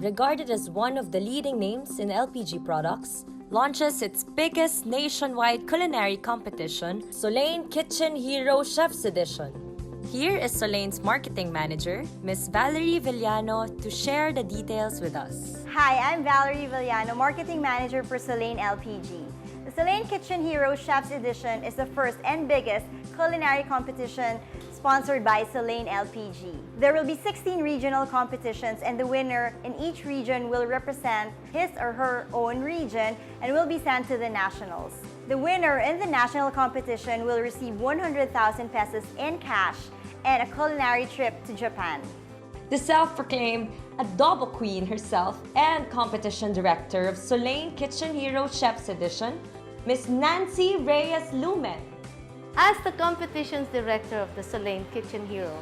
regarded as one of the leading names in LPG products, launches its biggest nationwide culinary competition, Solane Kitchen Hero Chef's Edition. Here is Solane's marketing manager, Ms. Valerie Villano, to share the details with us. Hi, I'm Valerie Villano, marketing manager for Solane LPG. The Solane Kitchen Hero Chef's Edition is the first and biggest culinary competition sponsored by Solane LPG. There will be 16 regional competitions, and the winner in each region will represent his or her own region and will be sent to the nationals. The winner in the national competition will receive 100,000 pesos in cash and a culinary trip to Japan. The self-proclaimed adobo queen herself and competition director of Solane Kitchen Hero Chef's Edition, Ms. Nancy Reyes Lumen. As the competitions director of the Solane Kitchen Hero,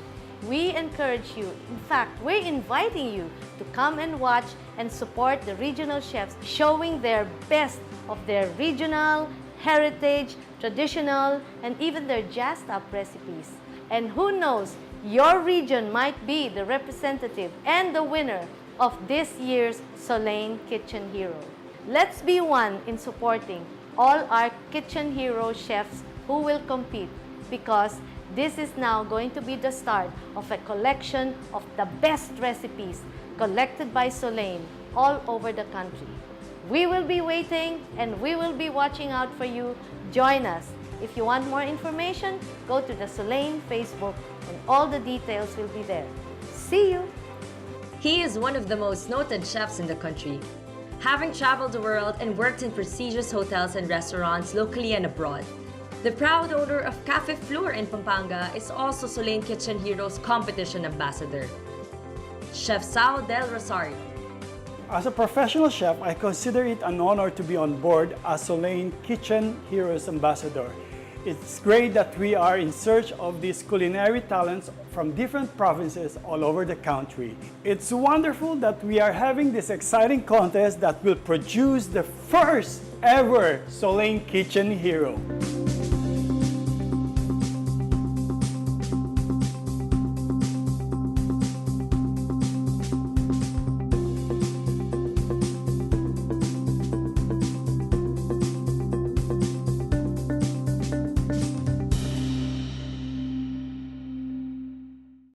we encourage you, in fact, we're inviting you to come and watch and support the regional chefs showing their best of their regional, heritage, traditional, and even their jazzed up recipes. And who knows, your region might be the representative and the winner of this year's Solane Kitchen Hero. Let's be one in supporting all our Kitchen Hero chefs who will compete, because this is now going to be the start of a collection of the best recipes collected by Solane all over the country. We will be waiting and we will be watching out for you. Join us. If you want more information, go to the Solane Facebook and all the details will be there. See you! He is one of the most noted chefs in the country, having traveled the world and worked in prestigious hotels and restaurants locally and abroad. The proud owner of Cafe Fleur in Pampanga is also Solane Kitchen Heroes competition ambassador, Chef Sao Del Rosario. As a professional chef, I consider it an honor to be on board as Solane Kitchen Heroes ambassador. It's great that we are in search of these culinary talents from different provinces all over the country. It's wonderful that we are having this exciting contest that will produce the first ever Solane Kitchen Hero.